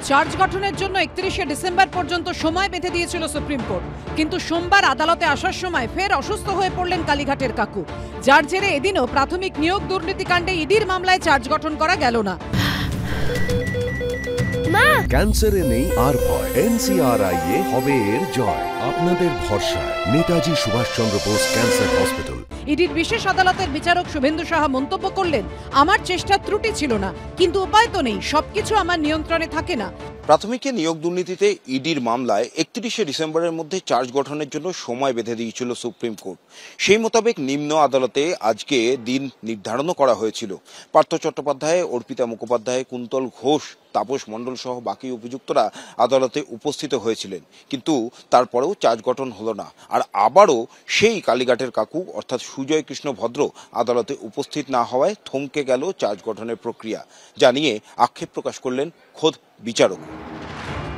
Charge গঠনের জন্য 31শে December পর্যন্ত সময় বেঁধে দিয়েছিল সুপ্রিম কোর্ট, কিন্তু সোমবার আদালতে আসার সময় ফের অসুস্থ হয়ে পড়লেন কালীঘাটের কাকু, যার জেরে এদিনও প্রাথমিক নিয়োগ দুর্নীতিকাণ্ডে ইডির মামলায় চার্জ গঠন করা গেল না। ক্যান্সারে নেই আর ভয়, NCRI হবে এর জয়। আপনাদের ভরসা নেতাজি সুভাষচন্দ্র বোস ক্যান্সার হসপিটাল। ইডির বিশেষ আদালতের বিচারক শুভেন্দু সাহা মন্তব্য করলেন, আমার চেষ্টা ত্রুটি ছিল না, কিন্তু উপায় তো নেই, সবকিছু আমার নিয়ন্ত্রণে থাকে না। প্রাথমিকে নিয়োগ দুর্নীতিতে ইডির মামলায় 31শে ডিসেম্বরের মধ্যে চার্জ গঠনের জন্য সময় বেঁধে দিয়েছিল সুপ্রিম কোর্ট। সেই মোতাবেক নিম্ন আদালতে আজকে দিন নির্ধারণও করা হয়েছিল। পার্থ চট্টোপাধ্যায়, অর্পিতা মুখোপাধ্যায়, কুন্তল ঘোষ, তাপস মণ্ডল সহ বাকি অভিযুক্তরা আদালতে উপস্থিত হয়েছিলেন, কিন্তু তারপরেও চার্জ গঠন হলো না। আর আবারও সেই কালীঘাটের কাকু অর্থাৎ সুজয় কৃষ্ণ ভদ্র আদালতে উপস্থিত না হওয়ায় থমকে গেল চার্জ গঠনের প্রক্রিয়া, জানিয়ে আক্ষেপ প্রকাশ করলেন খোদ বিচারক।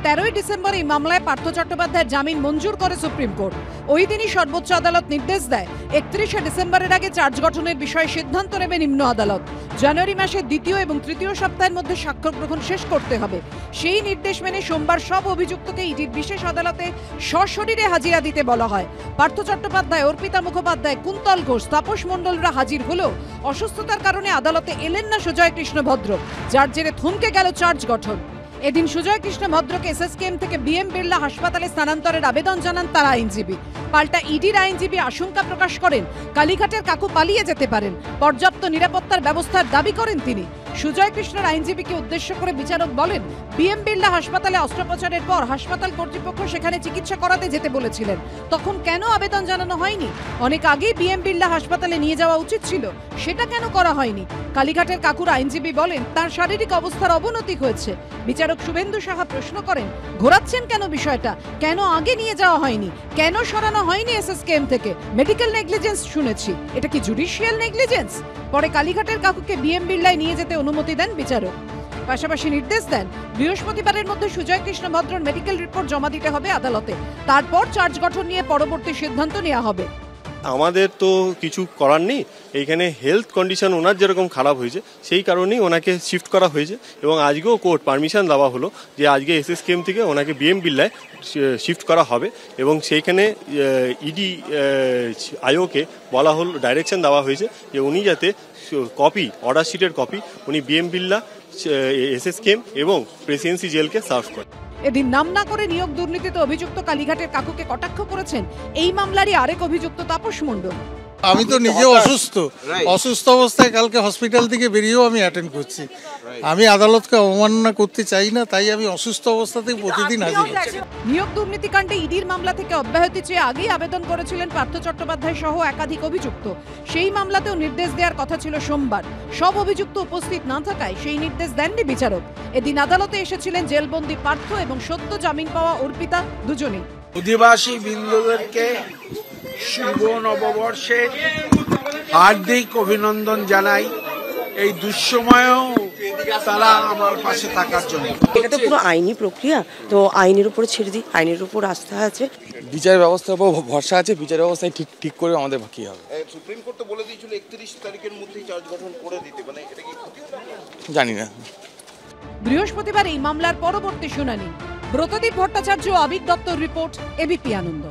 13ই ডিসেম্বর এই মামলায় পার্থ চট্টোপাধ্যায়ের জামিন মঞ্জুর করে সুপ্রিম কোর্ট। ওই দিনই সর্বোচ্চ আদালত নির্দেশ দেয় 31শে ডিসেম্বরের আগে চার্জ গঠনের বিষয়ে সিদ্ধান্ত নেবে নিম্ন আদালত। জানুয়ারি মাসের দ্বিতীয় এবং তৃতীয় সপ্তাহের মধ্যে সাক্ষ্য গ্রহণ শেষ করতে হবে। সেই নির্দেশ মেনে সোমবার সব অভিযুক্তকে ইডির বিশেষ আদালতে সশরীরে হাজিরা দিতে বলা হয়। পার্থ চট্টোপাধ্যায়, অর্পিতা মুখোপাধ্যায়, কুন্তল ঘোষ, তাপস মণ্ডলরা হাজির হলেও অসুস্থতার কারণে আদালতে এলেন না সুজয় কৃষ্ণ ভদ্র, যার জেরে থমকে গেল চার্জ গঠন। এদিন সুজয় কৃষ্ণ ভদ্রকে SSKM থেকে BM বিড়লা হাসপাতালে স্থানান্তরের আবেদন জানান তার আইনজীবী। পাল্টা ইডির আইনজীবী আশঙ্কা প্রকাশ করেন কালীঘাটের কাকু পালিয়ে যেতে পারেন, পর্যাপ্ত নিরাপত্তার ব্যবস্থার দাবি করেন তিনি। সুজয় কৃষ্ণের আইনজীবীকে উদ্দেশ্য করে বিচারক বলেন, BM বিড়লা হাসপাতালে অস্ত্রোপচারের পর হাসপাতাল কর্তৃপক্ষ সেখানে চিকিৎসা করাতে যেতে বলেছিলেন, তখন কেন আবেদন জানানো হয়নি? অনেক আগেই BM বিড়লা হাসপাতালে নিয়ে যাওয়া উচিত ছিল, সেটা কেন করা হয়নি? কালীঘাটের কাকুর আইনজীবী বলেন, তার শারীরিক অবস্থার অবনতি হয়েছে। বিচারক শুভেন্দু সাহা প্রশ্ন করেন, ঘোরাচ্ছেন কেন বিষয়টা? কেন আগে নিয়ে যাওয়া হয়নি? কেন সরানো হয়নি SSKM থেকে? মেডিকেল নেগলিজেন্স শুনেছি, এটা কি জুডিশিয়াল নেগলিজেন্স? পরে কালীঘাটের কাকুকে BM বিড়লায় নিয়ে যেতে অনুমতি দেন বিচারক। পাশাপাশি নির্দেশ দেন, বৃহস্পতিবারের মধ্যে সুজয় কৃষ্ণ ভদ্রর মেডিকেল রিপোর্ট জমা দিতে হবে আদালতে, তারপর চার্জ গঠন নিয়ে পরবর্তী সিদ্ধান্ত নেওয়া হবে। আমাদের তো কিছু করার নেই, এইখানে হেলথ কন্ডিশন ওনার যেরকম খারাপ হয়েছে সেই কারণেই ওনাকে শিফট করা হয়েছে, এবং আজকেও কোর্ট পারমিশন দেওয়া হলো যে আজকে SSKM থেকে ওনাকে BM বিড়লায় শিফট করা হবে, এবং সেইখানে ইডি আয়োগকে বলা হলো, ডাইরেকশন দেওয়া হয়েছে যে উনি যাতে কপি, অর্ডার শিটের কপি উনি BM বিড়লা, SSKM এবং প্রেসিডেন্সি জেলকে সার্ভ করে। এদিন নাম না করে নিয়োগ দুর্নীতিতে অভিযুক্ত কালীঘাটের কাকুকে কটাক্ষ করেছেন এই মামলারই আরেক অভিযুক্ত তাপস মণ্ডল। আমি তো নিজে অসুস্থ অবস্থায় কালকে হসপিটাল থেকে বেরিয়েও আমি অ্যাটেন্ড করছি। আমি আদালতকে অবমাননা করতে চাই না, তাই আমি অসুস্থ অবস্থাতেই প্রতিদিন হাজির হচ্ছি। নিয়োগ দুর্নীতিকাণ্ডে ইডির মামলা থেকে অব্যাহতি চেয়ে আগেই আবেদন করেছিলেন পার্থ চট্টোপাধ্যায় সহ একাধিক অভিযুক্ত। সেই মামলাতেও নির্দেশ দেওয়ার কথা ছিল সোমবার, সব অভিযুক্ত উপস্থিত না থাকায় সেই নির্দেশ দেননি বিচারক। এদিন আদালতে এসেছিলেন জেলবন্দি পার্থ এবং সদ্য জামিন পাওয়া অর্পিতা, দুজনেই। অধিবাসী বৃন্দদেরকে শুভ নববর্ষের হার্দিক অভিনন্দন জানাই। এই দুঃসময়েও তারা আমার পাশে থাকার জন্য। এটা তো পুরো আইনি প্রক্রিয়া, তো আইনের উপরে ছেড়ে দিই, আইনের উপর আস্থা আছে, বিচার ব্যবস্থার উপর ভরসা আছে, বিচার ব্যবস্থায় ঠিক করে আমাদের বাকি হবে। সুপ্রিম কোর্ট তো বলে দিয়েছিল 31 তারিখের মধ্যেই চার্জ গঠন করে দিতে, মানে এটা কি ক্ষতি হবে? জানি না। বৃহস্পতিবার এই মামলার পরবর্তী শুনানি। ব্রতদীপ ভট্টাচার্য, আবির দত্তর রিপোর্ট, ABP আনন্দ।